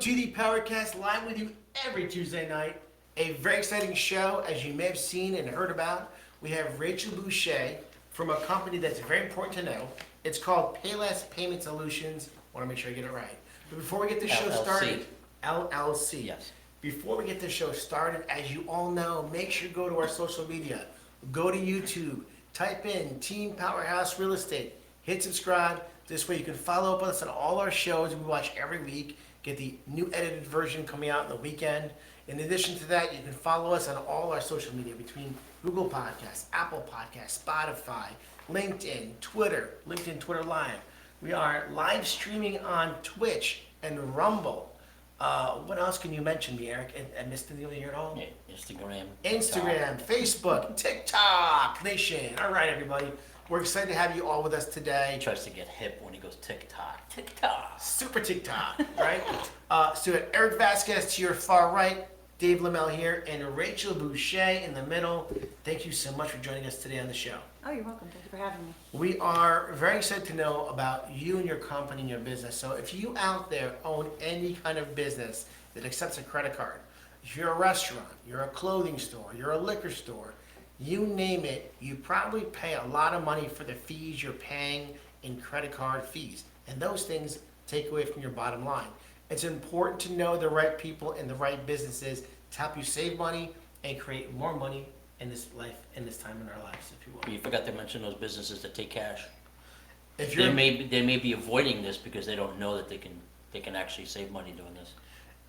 to the PowerCast, live with you every Tuesday night. A very exciting show, as you may have seen and heard about. We have Rachel Boucher from a company that's very important to know. It's called Payless Payment Solutions. I want to make sure I get it right. But before we get the show started, LLC. Yes. Before we get the show started, as you all know, make sure you go to our social media. Go to YouTube, type in Team Powerhouse Real Estate, hit subscribe. This way you can follow up with us on all our shows we watch every week. Get the new edited version coming out on the weekend. In addition to that, you can follow us on all our social media between Google Podcasts, Apple Podcasts, Spotify, LinkedIn, Twitter, LinkedIn, Twitter Live. We are live streaming on Twitch and Rumble. What else can you mention me, Eric? I missed anything here at all? Yeah, Instagram. Instagram, Facebook, TikTok, Nation. All right, everybody. We're excited to have you all with us today. He tries to get hip when he goes TikTok. TikTok. Super TikTok, right? So Eric Vasquez to your far right, Dave Lamel here, and Rachel Boucher in the middle. Thank you so much for joining us today on the show. Oh, you're welcome. Thank you for having me. We are very excited to know about you and your company and your business. So if you out there own any kind of business that accepts a credit card, if you're a restaurant, you're a clothing store, you're a liquor store, you name it, you probably pay a lot of money for the fees you're paying in credit card fees. And those things take away from your bottom line. It's important to know the right people and the right businesses to help you save money and create more money in this life, in this time in our lives, if you will. You forgot to mention those businesses that take cash. If They you're, may be avoiding this because they don't know that they can actually save money doing this.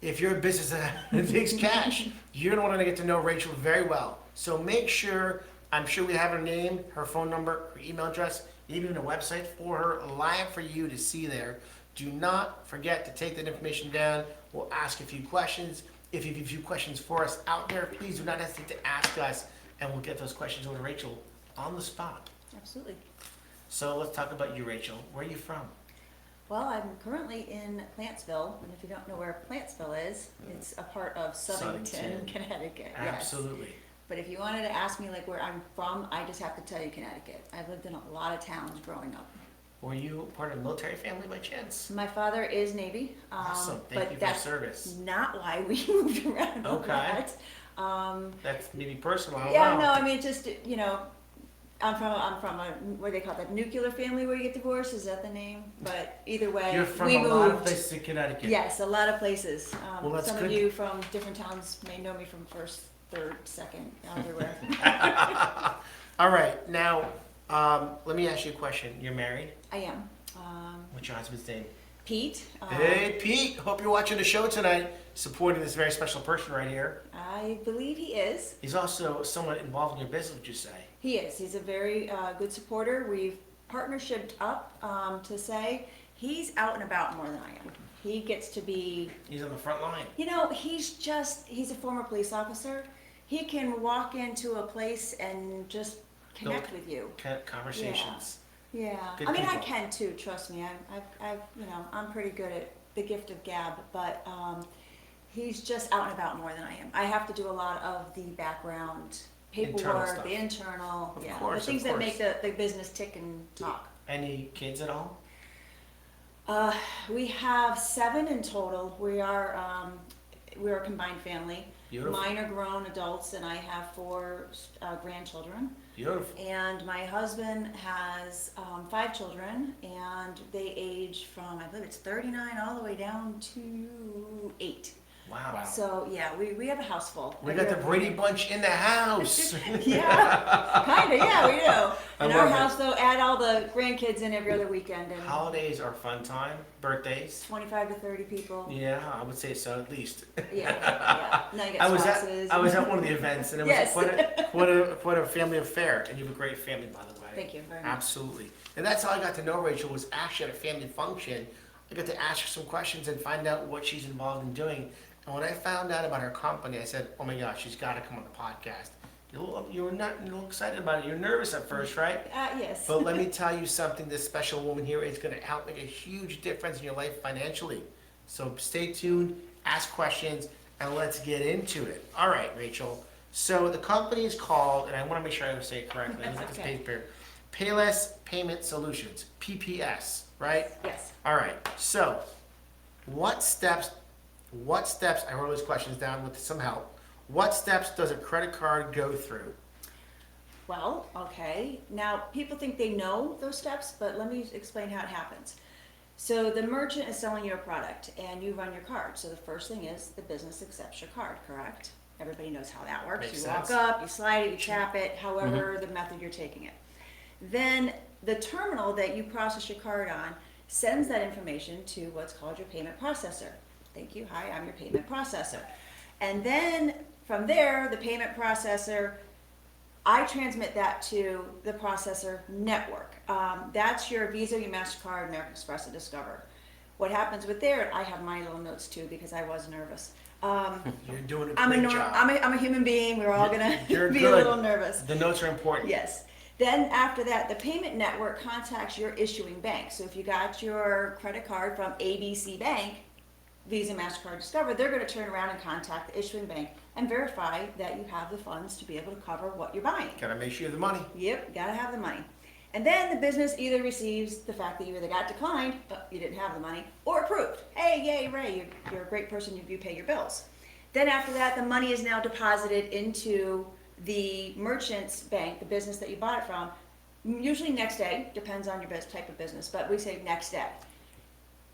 if you're a business that takes cash, you're gonna wanna get to know Rachel very well. So make sure, I'm sure we have her name, her phone number, her email address, even a website for her live for you to see there. Do not forget to take that information down. We'll ask a few questions. If you have a few questions for us out there, please do not hesitate to ask us, and we'll get those questions over to Rachel on the spot. Absolutely. So let's talk about you, Rachel. Where are you from? Well, I'm currently in Plantsville, and if you don't know where Plantsville is, it's a part of Southington, Southington. Connecticut. Absolutely. Yes. But if you wanted to ask me like where I'm from, I just have to tell you Connecticut. I've lived in a lot of towns growing up. Were you part of a military family by chance? My father is Navy. Awesome. Thank but you for your that's service. not why we moved around. Okay. That. That's maybe personal. I don't Yeah, know. no, I mean, just, you know, I'm from a, what do they call that, nuclear family where you get divorced, is that the name? But either way, You're from we a moved. lot of places in Connecticut. Yes, a lot of places. Well, that's some good. of you from different towns may know me from first, third, second, everywhere. All right. Now, let me ask you a question. You're married? I am. What's your husband's name? Pete. Hey, Pete. Hope you're watching the show tonight, supporting this very special person right here. I believe he is. He's also somewhat involved in your business, would you say? He is. He's a very good supporter. We've partnershiped up to say he's out and about more than I am. He gets to be, He's on the front line. you know, he's a former police officer. He can walk into a place and just connect with you. Conversations. Yeah, Good I mean, I people. can too. Trust me. You know, I'm pretty good at the gift of gab, but he's just out and about more than I am. I have to do a lot of the background Internal paperwork, stuff. the internal, Of yeah, course, the things of that make course. the business tick and talk. Any kids at all? We have 7 in total. We're a combined family. Beautiful. Mine are grown adults, and I have 4 grandchildren. Beautiful. And my husband has 5 children, and they age from, I believe it's 39 all the way down to 8. Wow. So yeah, we have a house full. We got the Brady Bunch in the house. Yeah, kind of, yeah, we do. I And our love it. house though, add all the grandkids in every other weekend, and Holidays are a fun time. Birthdays. 25 to 30 people. Yeah, I would say so at least. Yeah. Now you get I was spouses. at one of the events, and it was Yes. quite a family affair, and you have a great family, by the way. Thank you very much. Absolutely. And that's how I got to know Rachel, was actually at a family function. I got to ask her some questions and find out what she's involved in doing. And when I found out about her company, I said, oh my gosh, she's got to come on the podcast. You were not a little excited about it. You're nervous at first, right? Yes. But let me tell you something, this special woman here is going to help make a huge difference in your life financially. So stay tuned, ask questions, and let's get into it. All right, Rachel. So the company is called, and I want to make sure I say it correctly. Let me get this Okay. paper. Payless Payment Solutions, PPS, right? Yes. All right. So what steps what steps, I wrote those questions down with some help. What steps does a credit card go through? Well, okay, now people think they know those steps, but let me explain how it happens. So the merchant is selling you a product and you run your card. So the first thing is the business accepts your card, correct? Everybody knows how that works. Makes You walk sense. up, you slide it, you tap it, however the method you're taking it. Then the terminal that you process your card on sends that information to what's called your payment processor. Thank you, hi, I'm your payment processor. And then from there, the payment processor, I transmit that to the processor network. That's your Visa, your MasterCard, American Express, and Discover. What happens with there, I have my little notes too because I was nervous. You're doing a I'm great job. I'm a human being. We're all gonna You're be good. a little nervous. The notes are important. Yes. Then after that, the payment network contacts your issuing bank. So if you got your credit card from ABC Bank, Visa, MasterCard, Discover, they're going to turn around and contact the issuing bank and verify that you have the funds to be able to cover what you're buying. Gotta make sure you have the money. Yep, gotta have the money. And then the business either receives the fact that you either got declined, you didn't have the money, or approved. Hey, yay, Ray, you're a great person, you pay your bills. Then after that, the money is now deposited into the merchant's bank, the business that you bought it from, usually next day, depends on your type of business, but we say next day.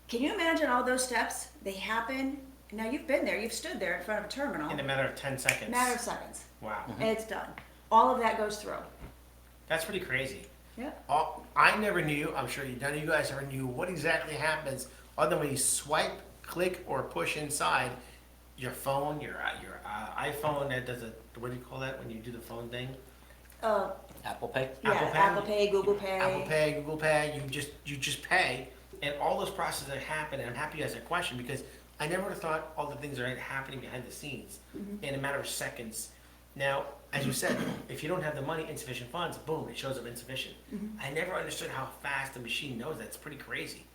Can you imagine all those steps? They happen, now you've been there, you've stood there in front of a terminal. In a matter of 10 seconds. Matter of seconds, Wow. and it's done. All of that goes through. That's pretty crazy. Yep. I never knew, I'm sure none of you guys ever knew what exactly happens other than when you swipe, click, or push inside your phone, your iPhone that does what do you call that when you do the phone thing? Apple Pay? Yeah, Apple Pay? Apple Pay, Google Pay. Apple Pay, Google Pay, you just pay, and all those processes that happen, and I'm happy you asked that question because I never would have thought all the things that are happening behind the scenes in a matter of seconds. Now, as you said, if you don't have the money, insufficient funds, boom, it shows up insufficient. I never understood how fast the machine knows that. It's pretty crazy.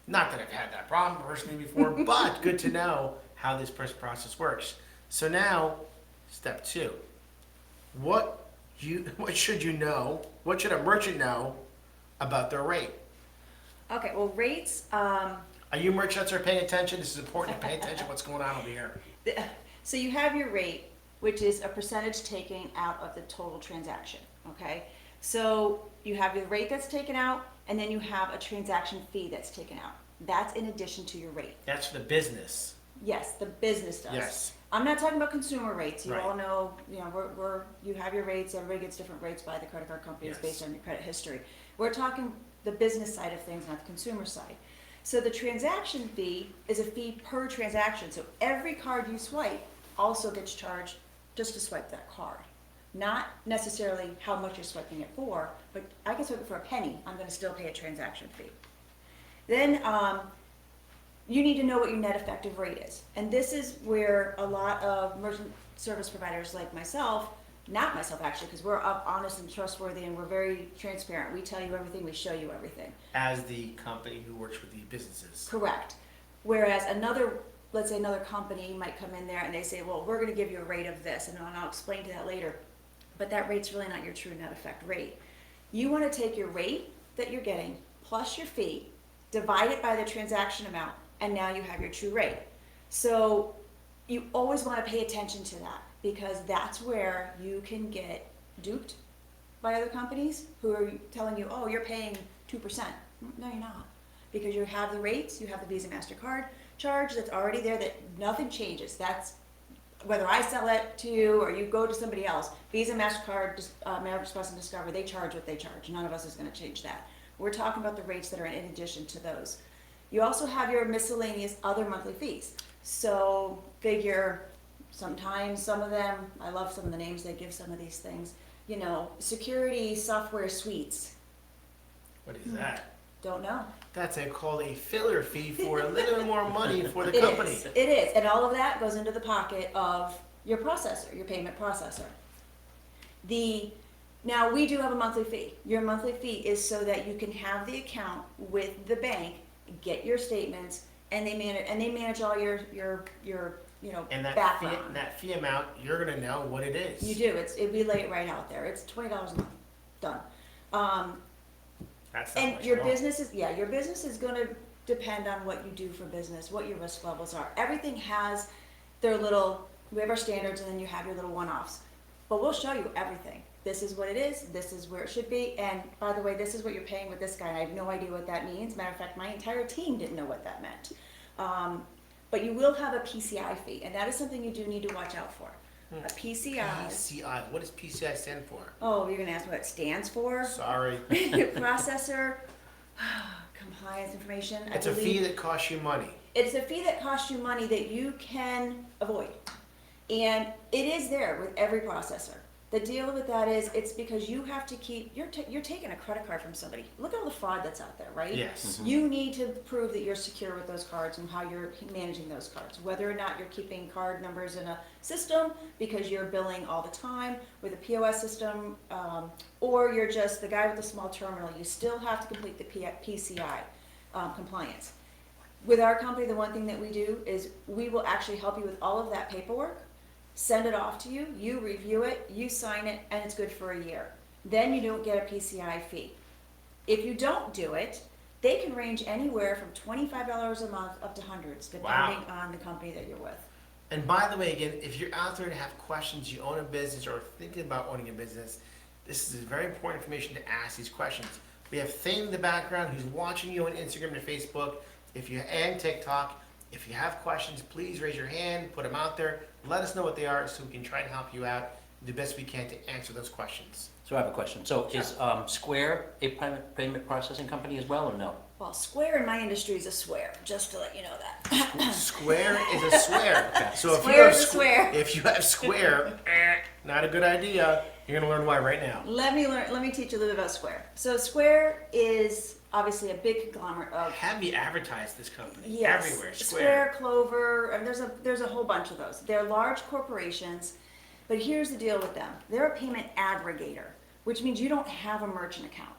Not that I've had that problem personally before, but good to know how this process works. So now, step 2. What should you know? What should a merchant know about their rate? Okay, well, rates, Are you merchants are paying attention? This is important to pay attention to what's going on over here. so you have your rate, which is a percentage taken out of the total transaction, okay? So you have your rate that's taken out, and then you have a transaction fee that's taken out. That's in addition to your rate. That's for the business. Yes, the business does. Yes. I'm not talking about consumer rates. You Right. all know, you have your rates. Everybody gets different rates by the credit card companies Yes. based on your credit history. We're talking the business side of things, not the consumer side. So the transaction fee is a fee per transaction. So every card you swipe also gets charged just to swipe that card. Not necessarily how much you're swiping it for, but I can swipe it for a penny. I'm going to still pay a transaction fee. Then you need to know what your net effective rate is. And this is where a lot of merchant service providers like myself, not myself actually, because we're honest and trustworthy and we're very transparent. We tell you everything, we show you everything. As the company who works with the businesses. Correct. Whereas let's say another company might come in there and they say, well, we're going to give you a rate of this, and I'll explain to that later. But that rate's really not your true net effect rate. You want to take your rate that you're getting plus your fee, divide it by the transaction amount, and now you have your true rate. So you always want to pay attention to that because that's where you can get duped by other companies who are telling you, oh, you're paying 2%. No, you're not. Because you have the rates, you have the Visa MasterCard charge that's already there that nothing changes. That's whether I sell it to you or you go to somebody else. Visa, MasterCard, American Express, and Discover, they charge what they charge. None of us is going to change that. We're talking about the rates that are in addition to those. You also have your miscellaneous other monthly fees. So figure sometimes some of them, I love some of the names they give some of these things, security software suites. What is that? Don't know. That's called a filler fee for a little bit more money for the It company. is. It is. And all of that goes into the pocket of your processor, your payment processor. Now we do have a monthly fee. Your monthly fee is so that you can have the account with the bank, get your statements, and they manage all your And background. that fee amount, you're gonna know what it is. You do. We lay it right out there. It's $20 a month. Done. That's not And much your at all. business is gonna depend on what you do for business, what your risk levels are. Everything has their little, we have our standards and then you have your little one-offs. But we'll show you everything. This is what it is, this is where it should be, and by the way, this is what you're paying with this guy, and I have no idea what that means. Matter of fact, my entire team didn't know what that meant. But you will have a PCI fee, and that is something you do need to watch out for. A PCI. PCI, what does PCI stand for? Oh, you're gonna ask me what it stands for? Sorry. Processor compliance information. It's a fee that costs you money. It's a fee that costs you money that you can avoid. And it is there with every processor. The deal with that is, it's because you have to keep, you're taking a credit card from somebody. Look at all the fraud that's out there, right? Yes. You need to prove that you're secure with those cards and how you're managing those cards. Whether or not you're keeping card numbers in a system because you're billing all the time with a POS system, or you're just the guy with the small terminal, you still have to complete the PCI compliance. With our company, the one thing that we do is we will actually help you with all of that paperwork, send it off to you, you review it, you sign it, and it's good for a year. Then you don't get a PCI fee. If you don't do it, they can range anywhere from $25 a month up to hundreds, depending on the company that you're with. And by the way, again, if you're out there and have questions, you own a business or thinking about owning a business, this is very important information to ask these questions. We have Thane in the background who's watching you on Instagram and Facebook, and TikTok. If you have questions, please raise your hand, put them out there, let us know what they are so we can try to help you out the best we can to answer those questions. So I have a question. So is Square a payment processing company as well, or no? Well, Square in my industry is a swear, just to let you know that. Square is a swear. Okay. So if Square you have is a swear. If you have Square, not a good idea. You're gonna learn why right now. Let me teach you a little bit about Square. So Square is obviously a big conglomerate of, Have me advertise this company yes, everywhere. Square, Clover, and there's a whole bunch of those. They're large corporations, but here's the deal with them. They're a payment aggregator, which means you don't have a merchant account.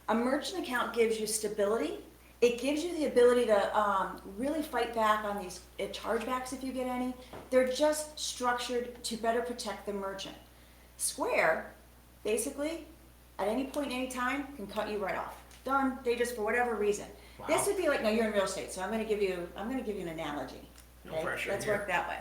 A merchant account gives you stability. It gives you the ability to really fight back on these chargebacks if you get any. They're just structured to better protect the merchant. Square, basically, at any point, any time, can cut you right off. Done. They just, for whatever reason. Wow. This would be like, now you're in real estate, so I'm going to give you an analogy. No Okay? pressure Let's here. work that way.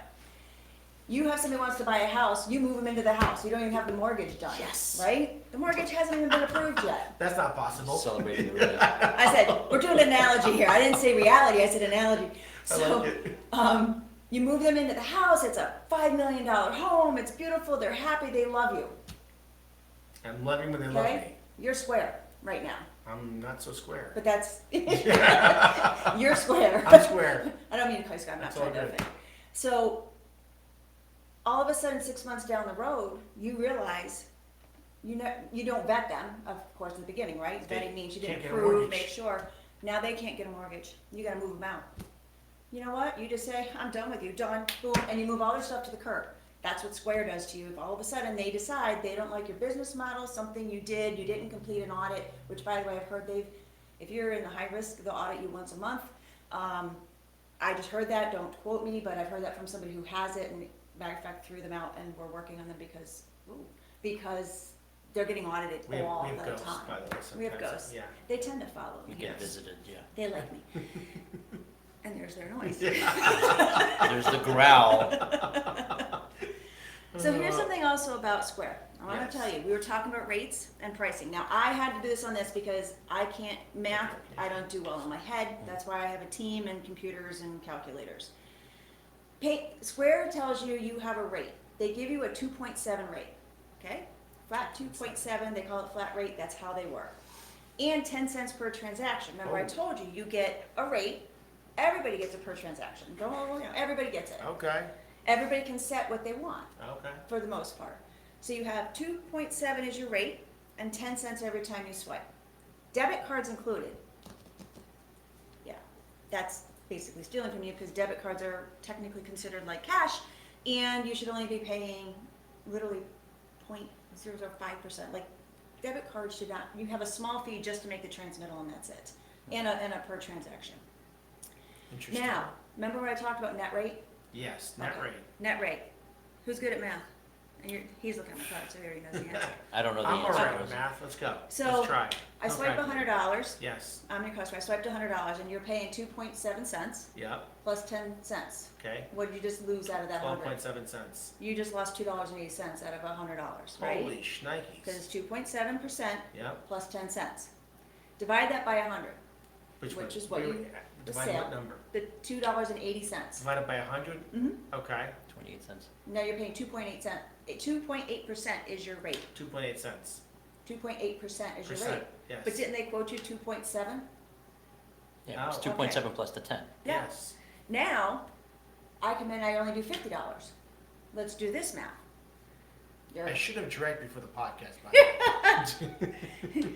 You have somebody who wants to buy a house, you move them into the house. You don't even have the mortgage done. Yes. Right? The mortgage hasn't even been approved yet. That's not possible. Celebrating the release. I said, we're doing an analogy here. I didn't say reality, I said analogy. I So, like it. you move them into the house, it's a $5 million home, it's beautiful, they're happy, they love you. I'm loving when they love Okay? me. You're Square right now. I'm not so square. But that's, you're Square. I'm square. I don't mean to call you Square, I'm not That's all trying to good. offend. So, all of a sudden, 6 months down the road, you realize you don't vet them, of course, in the beginning, right? They Vetting means you can't didn't get a prove, mortgage. make sure. Now they can't get a mortgage. You gotta move them out. You know what? You just say, I'm done with you, done, boom, and you move all their stuff to the curb. That's what Square does to you. If all of a sudden they decide they don't like your business model, something you didn't complete an audit, which by the way, I've heard if you're in the high risk, they'll audit you once a month. I just heard that, don't quote me, but I've heard that from somebody who has it, and matter of fact, threw them out, and we're working on them because they're getting audited We have all the ghosts, time. by the way. We have sometimes. ghosts. Yeah. They tend to follow You me. get Yes. visited, yeah. They like me. And there's their noise. There's the growl. So here's something also about Square. I want Yes. to tell you, we were talking about rates and pricing. Now, I had to do this on this because I can't math, I don't do well in my head. That's why I have a team and computers and calculators. Square tells you you have a rate. They give you a 2.7 rate, okay? Flat 2.7, they call it flat rate, that's how they work. And 10 cents per transaction. Remember I told you, you get a rate, everybody gets a per transaction. Everybody gets it. Okay. Everybody can set what they want Okay. for the most part. So you have 2.7 is your rate and 10 cents every time you swipe. Debit cards included. Yeah, that's basically stealing from you because debit cards are technically considered like cash and you should only be paying literally 0.005%. Like debit cards should not, you have a small fee just to make the transmittal and that's it. And a per transaction. Interesting. Now, remember when I talked about net rate? Yes, net Okay. rate. Net rate. Who's good at math? And he's looking at my card, so he already knows the answer. I don't know the I'm answer. alright with math, let's go. So, Let's try. I swiped Okay. $100. Yes, I'm your customer. I swiped $100, and you're paying 2.7 cents yep, plus 10 cents. okay. What did you just lose out of that 100? 12.7 cents. You just lost $2.80 out of $100, right? Holy Because shnikes. it's 2.7% Yep, plus 10 cents. Divide that by 100, which which one? is what Wait, you- wait, the divide sale. what number? the $2.80. Divided by 100? Mm-hmm. Okay, 28 cents. Now you're paying 2.8 cents. 2.8% is your rate. 2.8 cents. 2.8% is your rate. Percent, yes. But didn't they quote you 2.7? Yeah, it was Oh. 2.7 plus the 10. Yeah. Yes. Now, I come in, I only do $50. Let's do this math. You're- I should have drank before the podcast, by the way.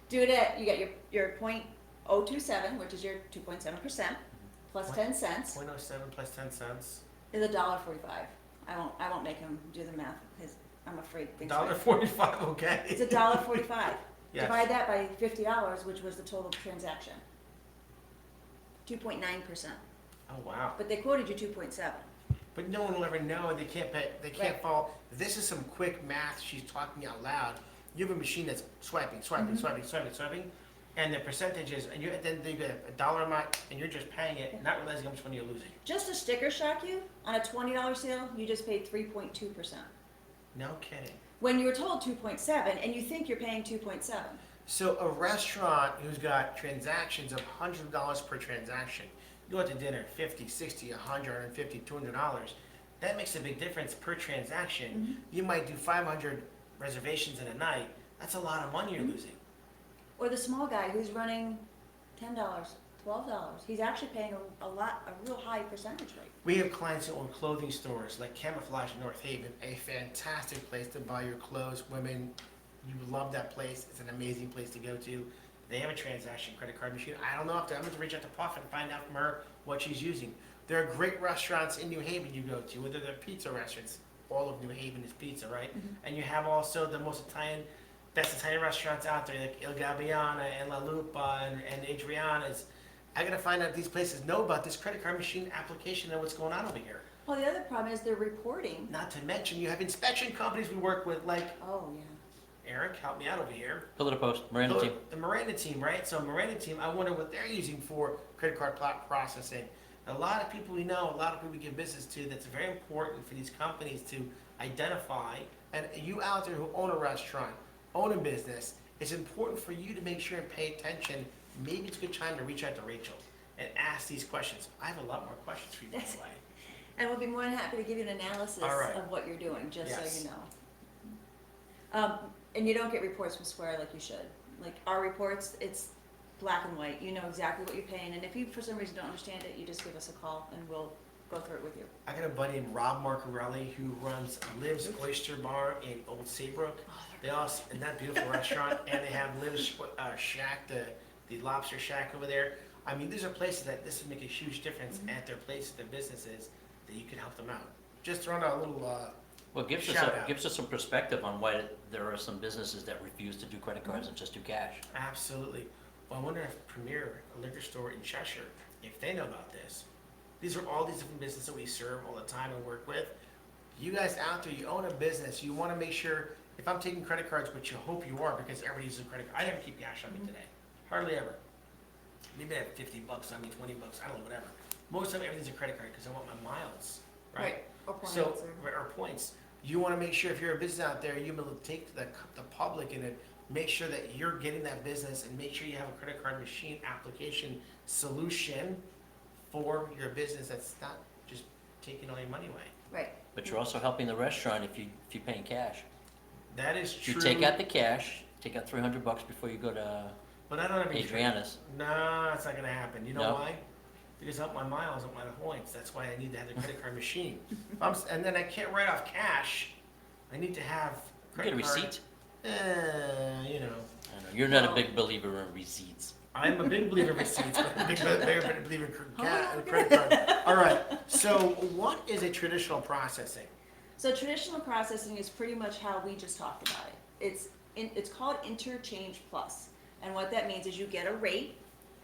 Do it at, you got your .027, which is your 2.7%, plus What? 10 cents 0.07 plus 10 cents. is $1.45. I won't make him do the math because I'm afraid things. $1.45, okay. It's $1.45. Yes. Divide that by $50, which was the total transaction. 2.9%. Oh, wow. But they quoted you 2.7. But no one will ever know, they can't pay, they can't Right. follow. This is some quick math, she's talking out loud. You have a machine that's swiping, Mm-hmm. swiping, and the percentages, and then they get a dollar amount, and you're just paying it, not realizing how much money you're losing. Just to sticker shock you, on a $20 sale, you just paid 3.2%. No kidding. When you were told 2.7, and you think you're paying 2.7. So a restaurant who's got transactions of $100 per transaction, you go out to dinner, 50, 60, 100, 150, $200, that makes a big difference per transaction. Mm-hmm. You might do 500 reservations in a night, that's a lot of money you're losing. Or the small guy who's running $10, $12. He's actually paying a real high percentage rate. We have clients who own clothing stores like Camouflage in North Haven, a fantastic place to buy your clothes. Women, you love that place. It's an amazing place to go to. They have a transaction credit card machine. I don't know if I'm going to reach out to Puff and find out from her what she's using. There are great restaurants in New Haven you go to, whether they're pizza restaurants. All of New Haven is pizza, right? And you have also the most best Italian restaurants out there, like Il Gabbiana and La Lupa and Adriana's. I gotta find out if these places know about this credit card machine application and what's going on over here. Well, the other problem is they're reporting. Not to mention, you have inspection companies we work with, like Oh, yeah. Eric, help me out over here. Pillar to post, Miranda team. The Miranda team, right? So Miranda team, I wonder what they're using for credit card processing. A lot of people we know, a lot of people we give business to, that's very important for these companies to identify. And you out there who own a restaurant, own a business, it's important for you to make sure and pay attention. Maybe it's a good time to reach out to Rachel and ask these questions. I have a lot more questions for you, by Yes. the way. And we'll be more than happy to give you an analysis All right. of what you're doing, just Yes. so you know. And you don't get reports from Square like you should. Like our reports, it's black and white. You know exactly what you're paying. And if you, for some reason, don't understand it, you just give us a call and we'll go through it with you. I got a buddy named Rob Marcarelli who runs Liv's Oyster Bar in Old Saybrook. They also, in that beautiful restaurant, and they have Liv's Shack, the lobster shack over there. I mean, these are places that this would make a huge difference at their places, their businesses, that you can help them out. Just throwing out a little, Well, it Shout out. gives us some perspective on why there are some businesses that refuse to do credit cards and just do cash. absolutely. Well, I wonder if Premier, a liquor store in Cheshire, if they know about this. These are all these different businesses that we serve all the time and work with. You guys out there, you own a business, you want to make sure, if I'm taking credit cards, which you hope you are because everybody uses a credit card. I never keep cash on me today. Hardly ever. Maybe I have $50 on me, $20, I don't know, whatever. Most of the time, everything's a credit card because I want my miles, right? Or points So, or- or points. You want to make sure if you're a business out there, you will take to the public and then make sure that you're getting that business and make sure you have a credit card machine application solution for your business that's not just taking all your money away. Right. But you're also helping the restaurant if you're paying cash. That is If true. you take out the cash, take out $300 before you go to But I don't have any. Adriana's. No, it's not going to happen. You know No? why? Because I want my miles, I want my points. That's why I need to have the credit card machine. And then I can't write off cash. I need to have You get credit a card. receipt? You know. I know, you're not a No. big believer in receipts. I'm a big believer in receipts, but I'm a big believer in credit card. All right. So, what is a traditional processing? So traditional processing is pretty much how we just talked about it. It's called interchange plus. And what that means is you get a rate,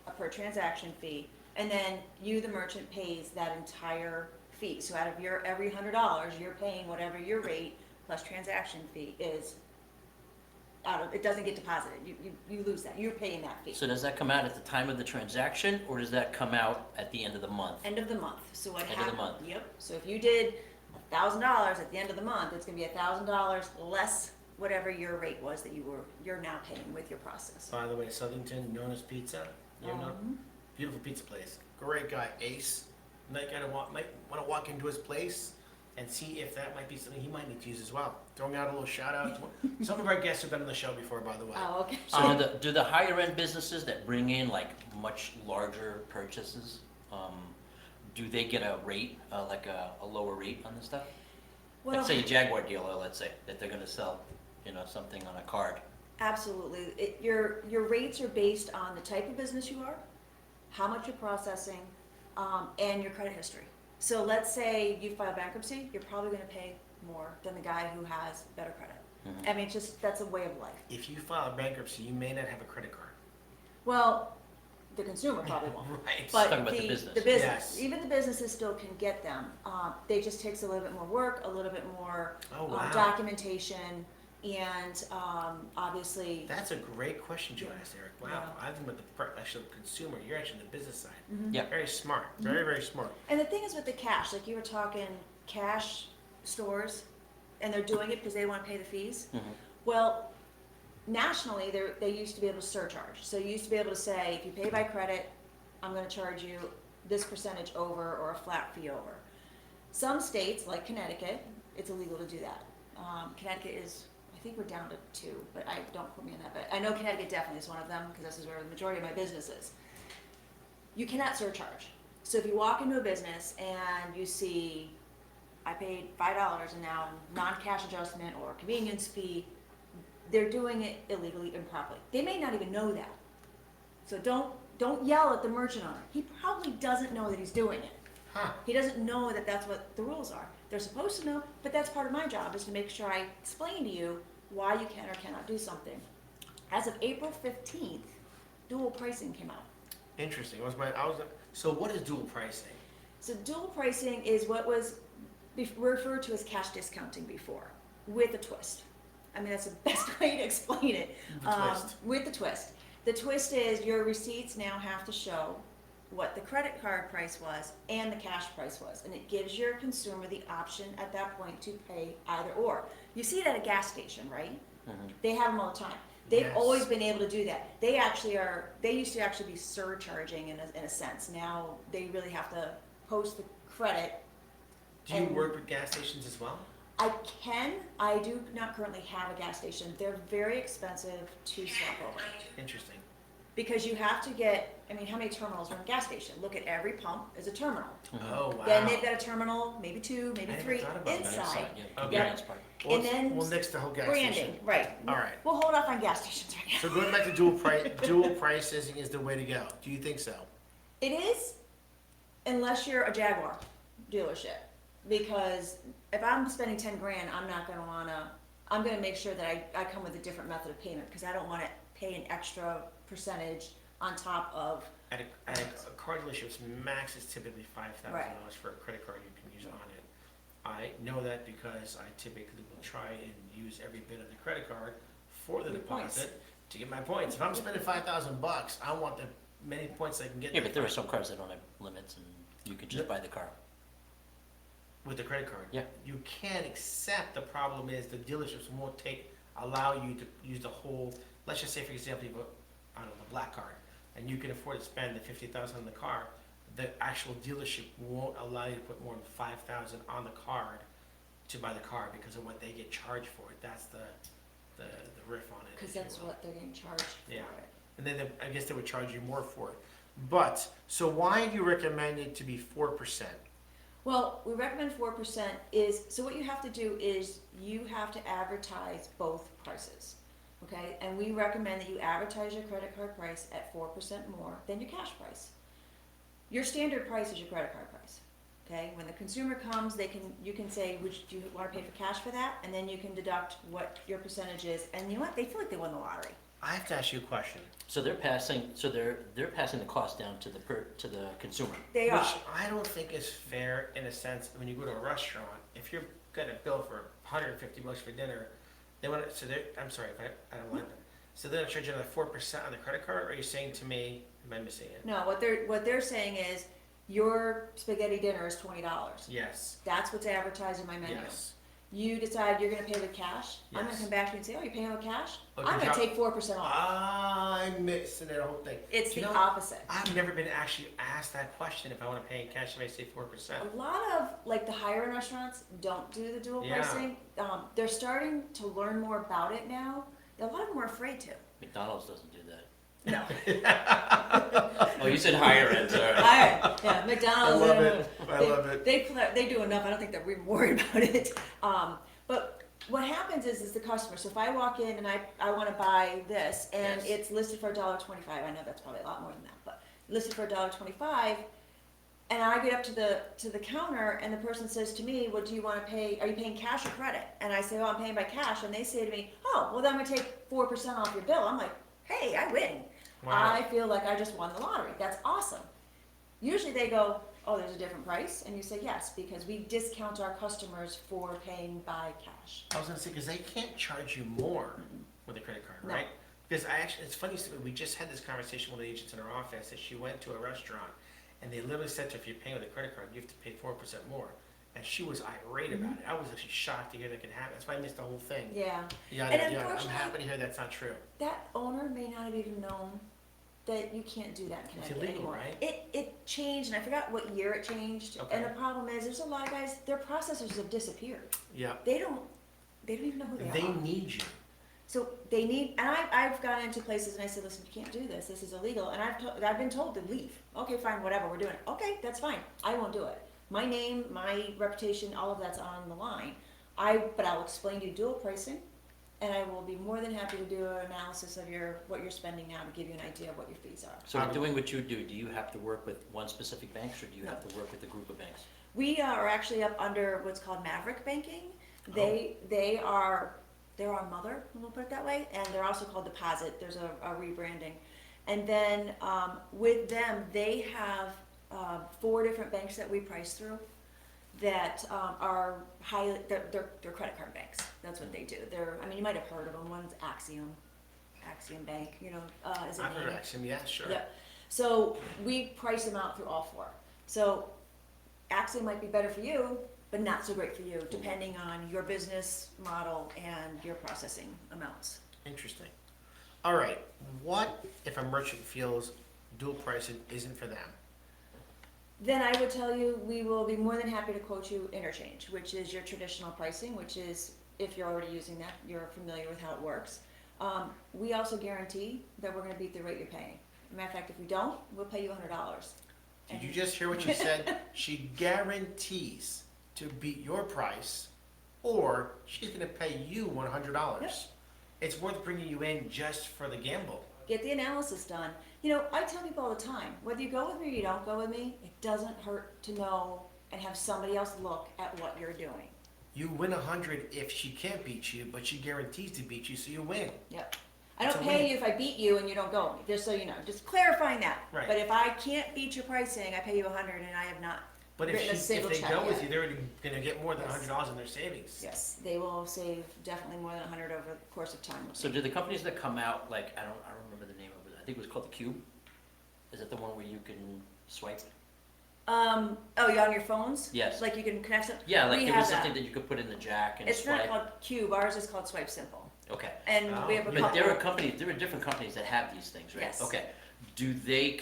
a per transaction fee, and then you, the merchant, pays that entire fee. So out of your every $100, you're paying whatever your rate plus transaction fee is it doesn't get deposited. You lose that. You're paying that fee. So does that come out at the time of the transaction, or does that come out at the end of the month? End of the month. So what End of happens? the month. Yep. So if you did $1,000 at the end of the month, it's gonna be $1,000 less whatever your rate was that you're now paying with your process. By the way, Southington, known as Pizza, beautiful pizza place. Great guy, Ace. Might want to walk into his place and see if that might be something he might need to use as well. Throwing out a little shout out. Some of our guests have been on the show before, by the way. Oh, okay. So do the higher end businesses that bring in like much larger purchases, do they get a rate, like a lower rate on this stuff? Well, Like say a Jaguar dealer, let's say, that they're gonna sell, something on a card. absolutely. Your rates are based on the type of business you are, how much you're processing, and your credit history. So let's say you file bankruptcy, you're probably gonna pay more than the guy who has better credit. Mhm. I mean, that's a way of life. If you file bankruptcy, you may not have a credit card. Well, the consumer probably won't. Right. But Talking about the business. Yes. even the businesses still can get them. They just takes a little bit more work, a little bit more Oh, wow. documentation, and obviously. That's a great question you Yeah. asked, Eric. Wow. Yeah. I think with the actual consumer, you're actually the business side. Yeah. Very smart. Very, very smart. And the thing is with the cash, like you were talking cash stores, and they're doing it because they want to pay the fees. Mhm. Well, nationally, they used to be able to surcharge. So you used to be able to say, if you pay by credit, I'm going to charge you this percentage over or a flat fee over. Some states, like Connecticut, it's illegal to do that. Connecticut is, I think we're down to 2, but don't quote me on that. But I know Connecticut definitely is one of them because this is where the majority of my business is. You cannot surcharge. So if you walk into a business and you see, I paid $5 and now non-cash adjustment or convenience fee, they're doing it illegally, improperly. They may not even know that. So don't yell at the merchant owner. He probably doesn't know that he's doing it. Huh. He doesn't know that that's what the rules are. They're supposed to know, but that's part of my job is to make sure I explain to you why you can or cannot do something. As of April 15th, dual pricing came out. Interesting. So what is dual pricing? So dual pricing is what was referred to as cash discounting before, with a twist. I mean, that's the best way to explain it. The twist. With the twist. The twist is your receipts now have to show what the credit card price was and the cash price was. And it gives your consumer the option at that point to pay either or. You see it at a gas station, right? Mhm. They have them all the time. They've Yes. always been able to do that. They used to actually be surcharging in a sense. Now they really have to post the credit. Do you And- work with gas stations as well? I do not currently have a gas station. They're very expensive to swap over. Interesting. Because you have to get, I mean, how many terminals are in a gas station? Look at every pump as a terminal. Oh, wow. Then they've got a terminal, maybe 2, maybe I never 3 thought about that. inside. Yeah, Okay. convenience part. Well, and then we'll nix the whole gas Branding, station. right. All right. We'll hold off on gas stations right now. So going back to dual pricing is the way to go. Do you think so? It is, unless you're a Jaguar dealership. Because if I'm spending 10 grand, I'm gonna make sure that I come with a different method of payment, because I don't wanna pay an extra percentage on top of. At a car dealership's max is typically $5,000 Right. for a credit card you can use on it. I know that because I typically will try and use every bit of the credit card for the Your points. deposit to get my points. If I'm spending $5,000, I want the many points I can get. Yeah, but there are some cars that don't have limits and you can just buy the car. With the credit card. Yeah. You can, except the problem is the dealerships won't allow you to use the whole, let's just say for example, you have the black card, and you can afford to spend the $50,000 on the car. The actual dealership won't allow you to put more than $5,000 on the card to buy the car because of what they get charged for it. That's the riff on it. Because if you that's will. what they're getting charged for Yeah. it. And then I guess they would charge you more for it. But, so why do you recommend it to be 4%? Well, we recommend 4% so what you have to do is you have to advertise both prices, okay? And we recommend that you advertise your credit card price at 4% more than your cash price. Your standard price is your credit card price, okay? When the consumer comes, you can say, do you want to pay for cash for that? And then you can deduct what your percentage is, and you know what? They feel like they won the lottery. I have to ask you a question. So they're passing the cost down to the consumer. They are. Which I don't think is fair in a sense, when you go to a restaurant, if you're getting a bill for $150 for dinner. They want to, so they I'm sorry if I don't want that. So they're charging another 4% on the credit card, or are you saying to me, am I missing it? No, what they're saying is, your spaghetti dinner is $20. Yes, That's what's advertised in my menu. yes. You decide you're gonna pay with cash, I'm gonna Yes. come back to you and say, oh, you're paying with cash? Oh, I'm good gonna job. take 4% off. I'm missing that whole thing. It's You the know, opposite. I've never been actually asked that question if I want to pay in cash if I say 4%. A lot of, like, the higher end restaurants don't do the dual Yeah. pricing. They're starting to learn more about it now. A lot of them are afraid to. McDonald's doesn't do that. No. Oh, you said higher end, sorry. Higher, yeah, I McDonald's. love it. I love it. They do enough, I don't think they're even worried about it. But what happens is the customer, so if I walk in and I wanna buy this, and Yes. it's listed for $1.25, I know that's probably a lot more than that, but listed for $1.25, and I get up to the counter, and the person says to me, well, do you wanna pay, are you paying cash or credit? And I say, oh, I'm paying by cash, and they say to me, oh, well, then I'm gonna take 4% off your bill. I'm like, hey, I win. Wow. I feel like I just won the lottery. That's awesome. Usually they go, oh, there's a different price, and you say yes, because we discount our customers for paying by cash. I was gonna say, because they can't charge you more with a credit card, No. right? Because it's funny, we just had this conversation with the agents in our office, that she went to a restaurant, and they literally said to her, if you're paying with a credit card, you have to pay 4% more. And she was irate about it. I was actually shocked to hear that could happen. That's why I missed the whole thing. Yeah. Yeah, And yeah, I'm unfortunately- happy to hear that's not true. That owner may not have even known that you can't do that in It's Connecticut illegal, anymore. right? It changed, and I forgot what year it changed. Okay. And the problem is, there's a lot of guys, their processors have disappeared. Yeah. They don't even know who they They are. need you. So they need, and I've gone into places and I said, listen, you can't do this, this is illegal, and I've been told to leave. Okay, fine, whatever, we're doing it. Okay, that's fine, I won't do it. My name, my reputation, all of that's on the line. But I'll explain to you dual pricing, and I will be more than happy to do an analysis of what you're spending now to give you an idea of what your fees are. So doing what you do you have to work with one specific bank, or do you have to work with a group of banks? We are actually up under what's called Maverick Banking. They're our mother, we'll put it that way, and they're also called Deposit. There's a rebranding. And then with them, they have 4 different banks that we price through that are they're credit card banks. That's what they do. You might have heard of them. One's Axiom Bank, is it I've heard named? Axiom, yeah, sure. Yeah. So we price them out through all 4. So Axiom might be better for you, but not so great for you, depending on your business model and your processing amounts. Interesting. All right, what if a merchant feels dual pricing isn't for them? Then I would tell you, we will be more than happy to quote you interchange, which is your traditional pricing, which is, if you're already using that, you're familiar with how it works. We also guarantee that we're gonna beat the rate you're paying. As a matter of fact, if we don't, we'll pay you $100. Did you just hear what she said? She guarantees to beat your price, or she's gonna pay you $100. Yep. It's worth bringing you in just for the gamble. Get the analysis done. I tell people all the time, whether you go with me or you don't go with me, it doesn't hurt to know and have somebody else look at what you're doing. You win 100 if she can't beat you, but she guarantees to beat you, so you win. Yep. I It's don't a pay win. you if I beat you and you don't go with me, just so you know, just clarifying that. Right. But if I can't beat your pricing, I pay you 100 and I have not. But if Written a single they check go with yet. you, they're already gonna get more than Yes. $100 in their savings. Yes, they will save definitely more than 100 over the course of time. So do the companies that come out, like, I don't remember the name of it, I think it was called the Cube? Is it the one where you can swipe? Oh, yeah, on your phones? Yes. Like you can connect some? Yeah, like We there have was something that. that you could put in the jack and It's not swipe. called Cube, ours is called Swipe Simple. Okay. And Oh. we have a But couple. there are different companies that have these things, right? Yes. Okay. Do they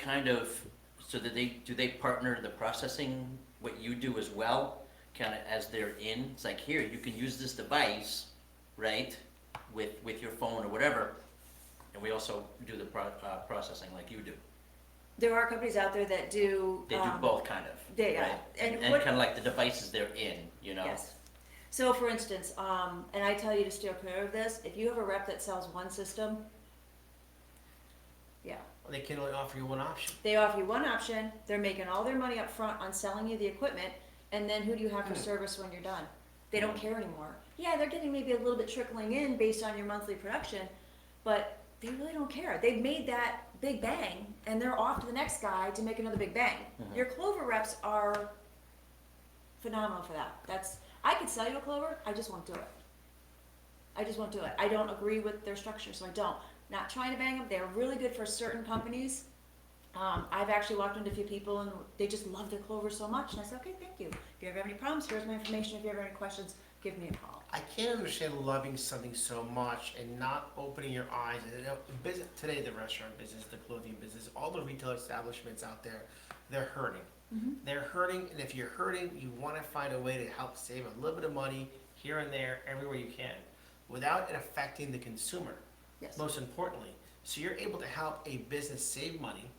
do they partner the processing, what you do as well, kind of as they're in? It's like, here, you can use this device, right, with your phone or whatever, and we also do the processing like you do. There are companies out there that do. They do both, kind of, they- right? and And what- kind of like the devices they're in, Yes. So for instance, and I tell you to steer clear of this, if you have a rep that sells one system, yeah, They can only offer you one option. they offer you one option, they're making all their money up front on selling you the equipment, and then who do you have for service when you're done? They don't care anymore. Yeah, they're getting maybe a little bit trickling in based on your monthly production, but they really don't care. They've made that big bang, and they're off to the next guy to make another big bang. Your Clover reps are phenomenal for that. I could sell you a Clover, I just won't do it. I just won't do it. I don't agree with their structure, so I don't. Not trying to bang them, they're really good for certain companies. I've actually walked into a few people and they just love their Clover so much, and I said, okay, thank you. If you ever have any problems, here's my information. If you ever have any questions, give me a call. I can't understand loving something so much and not opening your eyes. And, you know, business, today, the restaurant business, the clothing business, all the retail establishments out there, they're hurting. They're hurting, and if you're hurting, you want to find a way to help save a little bit of money here and there, everywhere you can, without it affecting the consumer. Yes. Most importantly, so you're able to help a business save money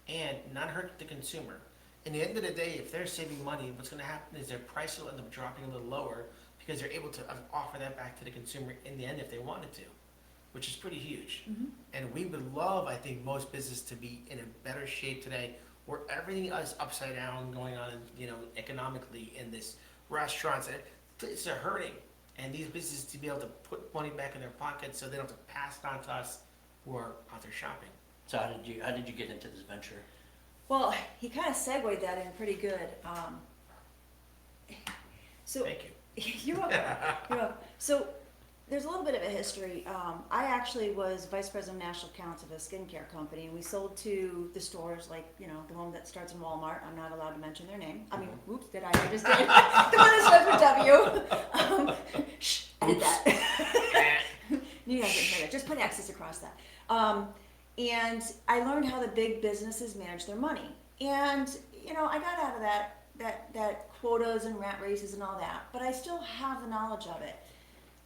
and not hurt the consumer. In the end of the day, if they're saving money, what's going to happen is their price will end up dropping a little lower because they're able to offer that back to the consumer in the end if they wanted to, which is pretty huge. And we would love, I think, most business to be in a better shape today, where everything is upside down going on, you know, economically in this restaurants. And places are hurting, and these businesses to be able to put money back in their pockets so they don't have to pass it on to us who are out there shopping. So how did you get into this venture? Well, he kind of segued that in pretty good. So Thank you. you're welcome. You're welcome. So there's a little bit of a history. I actually was vice president of national accounts of a skincare company, and we sold to the stores like, you know, the one that starts in Walmart. I'm not allowed to mention their name. I mean, oops, did I? I just did. The one that starts with W. Shh, I did that. You guys didn't hear that. Just put X's across that. And I learned how the big businesses manage their money. And, you know, I got out of that quotas and rat races and all that, but I still have the knowledge of it.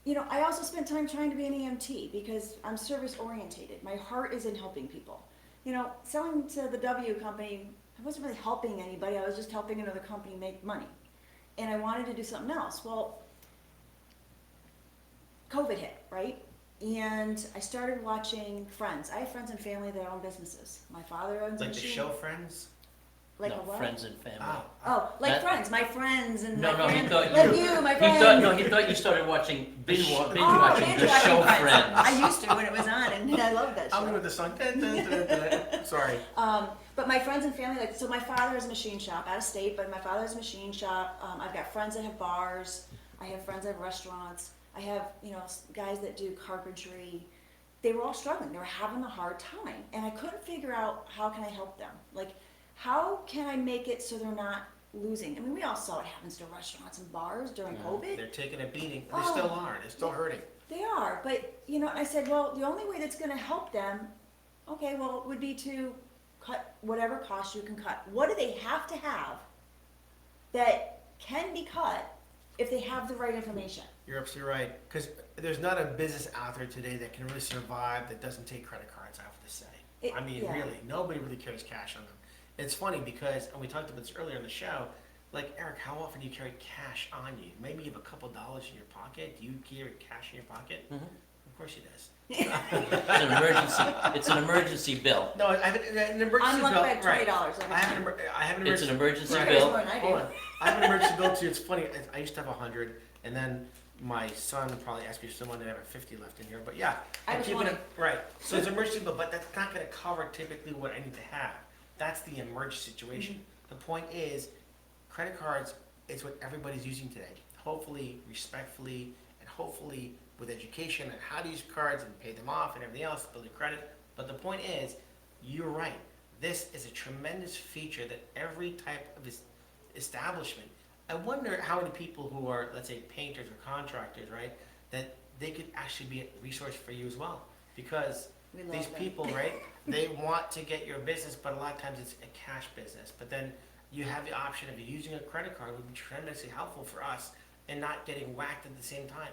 You know, I also spent time trying to be an EMT because I'm service orientated. My heart is in helping people. You know, selling to the W company, I wasn't really helping anybody. I was just helping another company make money. And I wanted to do something else. Well, COVID hit, right? And I started watching Friends. I have friends and family that own businesses. My father owns a Like the machine. show Friends? Like No, a what? friends and family. Oh, like That- Friends, my friends and No, my no, he friends. thought Like you- you, my He friends. thought you started watching binge watching binge the watching show Friends. Friends. I used to when it was on, and I loved that show. I'm going with the song. Dun, dun, dun, dun. Sorry. But my friends and family, like, so my father has a machine shop out of state, but my father has a machine shop. I've got friends that have bars. I have friends that have restaurants. I have, you know, guys that do carpentry. They were all struggling. They were having a hard time. And I couldn't figure out how can I help them? Like, how can I make it so they're not losing? I mean, we all saw what happens to restaurants and bars during COVID. They're taking a beating. They Oh. still are. They're still hurting. They are, but, you know, I said, well, the only way that's gonna help them, okay, well, it would be to cut whatever cost you can cut. What do they have to have that can be cut if they have the right information? You're absolutely right. Because there's not a business out there today that can really survive that doesn't take credit cards, I have to say. I mean, Yeah. really, nobody really carries cash on them. It's funny because, and we talked about this earlier in the show, like, Eric, how often do you carry cash on you? Maybe you have a couple dollars in your pocket. Do you carry cash in your pocket? Of course he does. It's an emergency. It's an emergency bill. No, I have an emergency I'm lucky bill. I have Right. $20 every I have time. I have an It's emergency. an emergency Right. bill. More than I do. Hold on. I have an emergency bill too. It's funny. I used to have 100, and then my son probably asked me if someone did have a 50 left in here. But yeah, I I'm have keeping 20. it right. So it's an emergency bill, but that's not going to cover typically what I need to have. That's the emergency situation. Mm-hmm. The point is, credit cards is what everybody's using today. Hopefully, respectfully, and hopefully with education on how to use cards and pay them off and everything else, building credit. But the point is, you're right. This is a tremendous feature that every type of establishment. I wonder how many people who are, let's say, painters or contractors, right, that they could actually be a resource for you as well. Because We love these them. people, right, they want to get your business, but a lot of times it's a cash business. But then you have the option of using a credit card would be tremendously helpful for us and not getting whacked at the same time.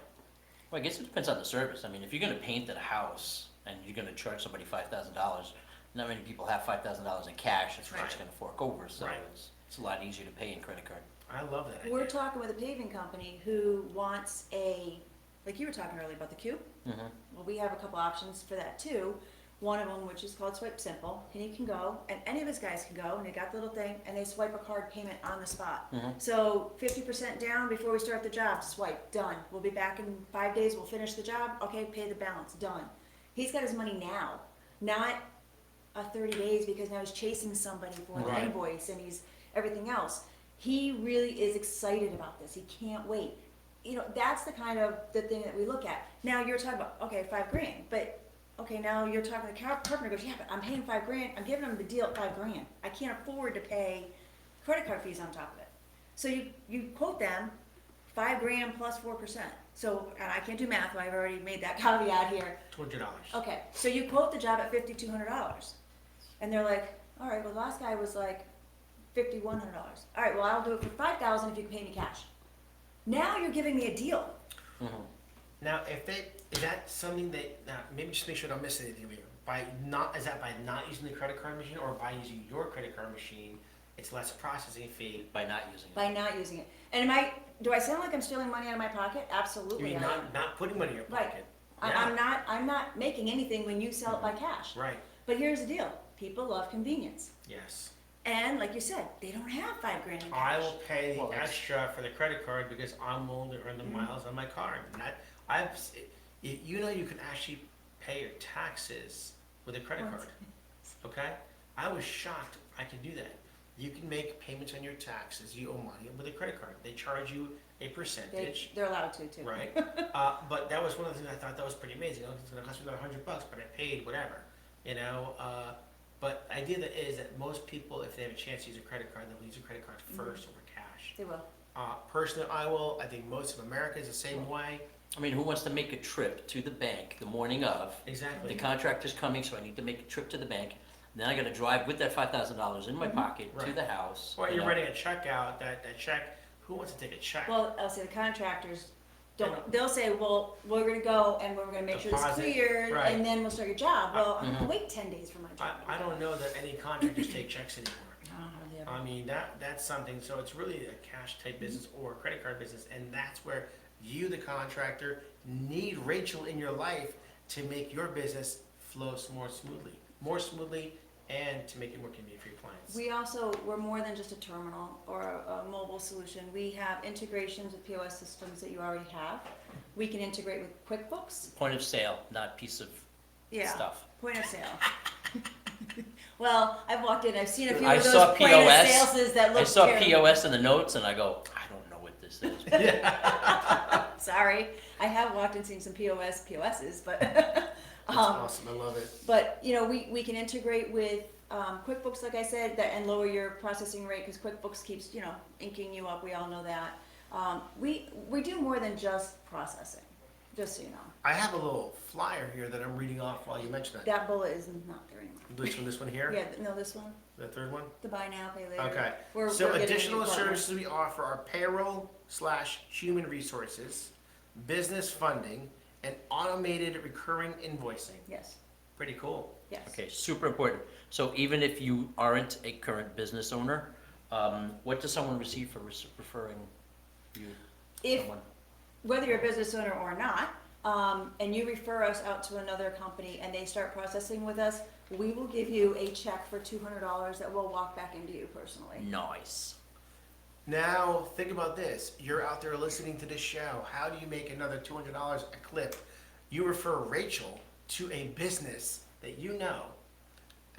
Well, I guess it depends on the service. I mean, if you're gonna paint a house and you're gonna charge somebody $5,000, not many people have $5,000 in cash if they're just Right. gonna fork over, so Right. it's a lot easier to pay in credit card. I love that idea. We're talking with a paving company who wants like you were talking earlier about the cube. Well, we have a couple options for that too. One of them, which is called Swipe Simple, and you can go, and any of his guys can go, and they got the little thing, and they swipe a card payment on the spot. So 50% down before we start the job, swipe, done. We'll be back in 5 days, we'll finish the job, okay, pay the balance, done. He's got his money now, not 30 days because now he's chasing somebody for an Right. invoice and he's everything else. He really is excited about this. He can't wait. You know, that's the kind of the thing that we look at. Now you're talking about, okay, $5,000, but okay, now you're talking to the carpenter goes, yeah, but I'm paying $5,000. I'm giving him the deal at $5,000. I can't afford to pay credit card fees on top of it. So you quote them $5,000 plus 4%. So, and I can't do math, but I've already made that caveat here. $200. Okay, so you quote the job at $5,200, and they're like, all right, well, the last guy was like $5,100. All right, well, I'll do it for $5,000 if you can pay me cash. Now you're giving me a deal. Mm-hmm. Now, is that something that, now, maybe just make sure I don't miss anything here. Is that by not using the credit card machine, or by using your credit card machine, it's less processing fee? By not using it. By not using it. And do I sound like I'm stealing money out of my pocket? You Absolutely mean I am. not putting money in your Right. pocket? I'm not making anything when you sell it by cash. Right, But here's the deal. People love convenience. yes. And like you said, they don't have $5,000 in cash. I will pay Well, the that's- extra for the credit card because I'm willing to earn the miles on my card. And you know, you can actually pay your taxes with a credit What? card. Okay? I was shocked I could do that. You can make payments on your taxes. You owe money with a credit card. They charge you a percentage. They're allowed to too. Right? But that was one of the things I thought that was pretty amazing. Oh, it's gonna cost me about $100, but I paid whatever, you know? But the idea that is that most people, if they have a chance to use a credit card, they'll use a credit card first over cash. They will. Personally, I will. I think most of America is the same way. I mean, who wants to make a trip to the bank the morning of? Exactly. The contractor's coming, so I need to make a trip to the bank. Then I gotta drive with that $5,000 in my pocket to Right. the house. Or you you're know. writing a check out, that check, who wants to take a check? Well, I'll say the contractors I know. don't, they'll say, well, we're gonna go and we're gonna make sure it's Deposit, cleared right. and then we'll start your job. Well, I'm Mhm. gonna wait 10 days for my job. I don't know that any contractors take checks anymore. No, hardly ever. I mean, that's something, so it's really a cash type business or a credit card business, and that's where you, the contractor, need Rachel in your life to make your business flow more smoothly, and to make it more convenient for your clients. We're more than just a terminal or a mobile solution. We have integrations with POS systems that you already have. We can integrate with QuickBooks. Point of sale, not piece of Yeah. stuff. Point of sale. Well, I've walked in, I've seen a few I of those saw point of POS. sales that look I saw terrible. POS in the notes and I go, I don't know what this is. Sorry, I have walked and seen some POSs, but That's awesome, I love it. but you know, we can integrate with QuickBooks, like I said, and lower your processing rate because QuickBooks keeps, you know, inking you up. We all know that. We do more than just processing, just so you know. I have a little flyer here that I'm reading off while you mention that. That bullet is not there anymore. This one here? Yeah, no, this one, The third one? the buy now, pay later. Okay. We're So getting a new additional partner. services we offer are payroll/human resources, business funding, and automated recurring invoicing. Yes, Pretty cool. yes. Okay, super important. So even if you aren't a current business owner, what does someone receive for referring you? If, someone? whether you're a business owner or not, and you refer us out to another company and they start processing with us, we will give you a check for $200 that will walk back into you personally. Nice. Now, think about this. You're out there listening to this show. How do you make another $200 a clip? You refer Rachel to a business that you know,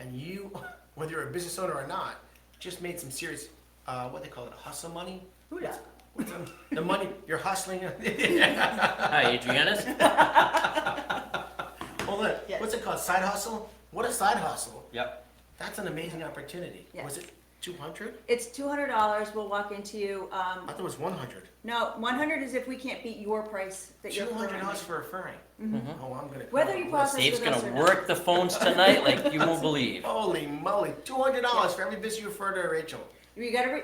and you, whether you're a business owner or not, just made some serious, what they call it, hustle money? Who does? What's the money you're hustling? Hi, Adrianis. Hold on. Yes. What's it called? Side hustle? What a side hustle. Yep. That's an amazing opportunity. Yes. Was it 200? It's $200, we'll walk into you, I thought it was 100. no, 100 is if we can't beat your price that you're $200 referring. for referring. Mhm. Oh, I'm gonna. Whether you listen. process Dave's with us gonna or not. work the phones tonight like you won't believe. Holy moly, $200 for every business you refer to Rachel. You gotta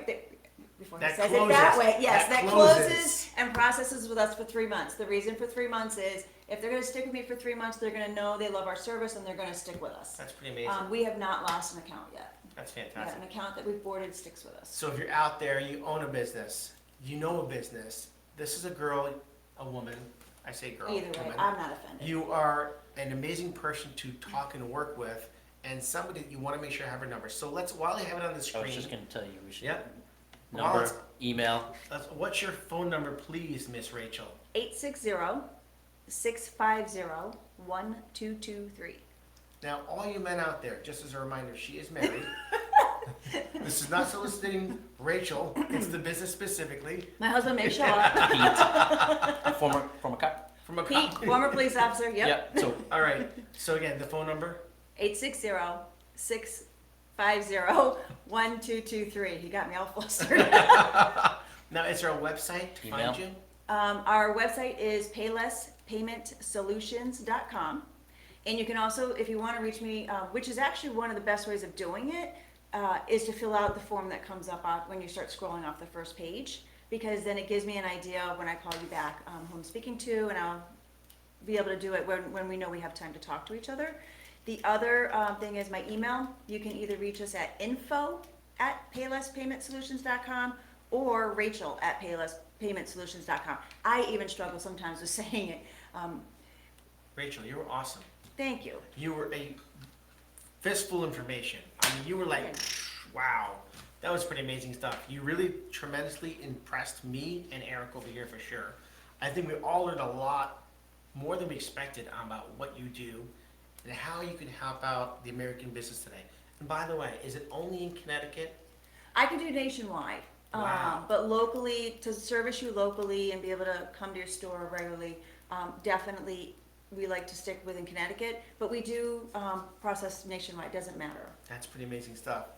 before he That says it that closes. way, yes, That that closes. closes and processes with us for 3 months. The reason for 3 months is if they're gonna stick with me for 3 months, they're gonna know they love our service and they're gonna stick with us. That's pretty amazing. We have not lost an account yet. That's Yeah, fantastic. an account that we've boarded sticks with us. So if you're out there, you own a business, you know a business, this is a girl, a woman, I say girl, Either way, woman. I'm not offended. You are an amazing person to talk and work with, and somebody that you want to make sure have her number. So while you have it on the I was screen, just gonna tell you, we should. Yep. Number, Well, email. what's your phone number, please, Miss Rachel? 860-650-1223. Now, all you men out there, just as a reminder, she is married. This is not soliciting Rachel, it's the business specifically. My husband may show up. Pete, former cop. From a Pete, former police officer, yep. Yep, so, All right, so again, the phone number? 860-650-1223. He got me all flustered. Now, is there a website to Email? find you? Our website is paylesspaymentsolutions.com. And you can also, if you want to reach me, which is actually one of the best ways of doing it, is to fill out the form that comes up when you start scrolling off the first page, because then it gives me an idea of when I call you back who I'm speaking to, and I'll be able to do it when we know we have time to talk to each other. The other thing is my email. You can either reach us at info@paylesspaymentsolutions.com or rachel@paylesspaymentsolutions.com. I even struggle sometimes with saying it. Rachel, you were awesome. Thank you. You were a fistful of information. I mean, you were like, wow, that was pretty amazing stuff. You really tremendously impressed me and Eric over here for sure. I think we all learned a lot more than we expected about what you do and how you can help out the American business today. And by the way, is it only in Connecticut? I can do nationwide, Wow. but locally, to service you locally and be able to come to your store regularly, definitely we like to stick within Connecticut, but we do process nationwide, doesn't matter. That's pretty amazing stuff.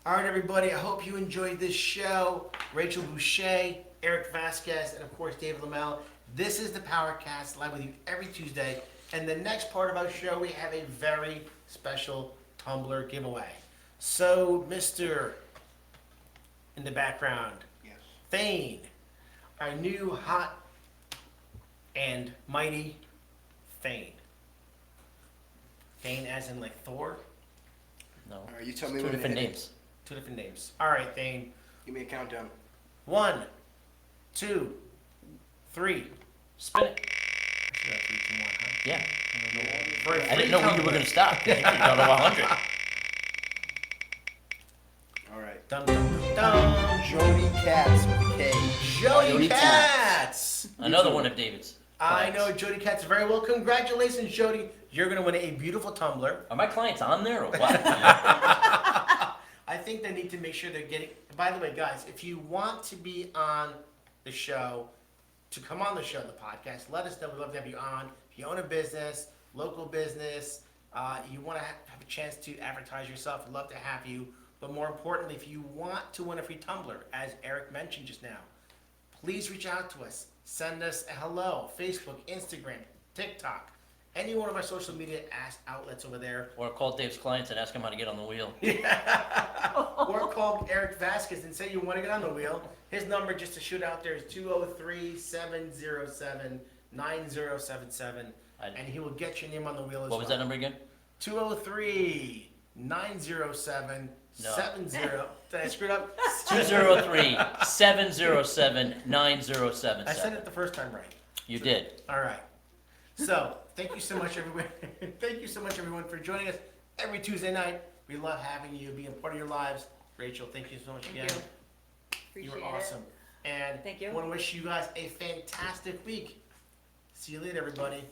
All right, everybody, I hope you enjoyed this show. Rachel Boucher, Eric Vasquez, and of course, David Lamel. This is the PowerCast, live with you every Tuesday. And the next part of our show, we have a very special tumbler giveaway. So, Mr. in the background, Yes. Thane, our new hot and mighty Thane. Thane as in like Thor? no. All right, you tell It's me two when to different hit it. names. Two different names. All right, Thane. Give me a countdown. 1, 2, 3. Spin it. Actually, that's 3, 2, 1, huh? Yeah. For a I didn't free know when you were tumbler. gonna stop. You could go to 100. All right. Dum dum dum dum. Jody Katz with a K. Jody Jody Katz. Another one of David's. I clients. know Jody Katz very well. Congratulations, Jody. You're going to win a beautiful tumbler. Are my clients on there or what? I think they need to make sure they're getting. By the way, guys, if you want to be on the show, to come on the show, the podcast, let us know. We'd love to have you on. If you own a business, local business, you want to have a chance to advertise yourself, we'd love to have you. But more importantly, if you want to win a free tumbler, as Eric mentioned just now, please reach out to us. Send us a hello, Facebook, Instagram, TikTok, any one of our social media outlets over there. Or call Dave's clients and ask him how to get on the wheel. Or call Eric Vasquez and say you want to get on the wheel. His number, just to shoot out there, is 203-707-9077. And he will get your name on the wheel as well. What was that number again? 203-907-70. Did I screw it up? 203-707-9077. I said it the first time right. You did. All right. So, thank you so much, everyone. Thank you so much, everyone, for joining us every Tuesday night. We love having you, being part of your lives. Rachel, thank you so much again. Thank you. You Appreciate were awesome. And Thank you. want to wish you guys a fantastic week. See you later, everybody.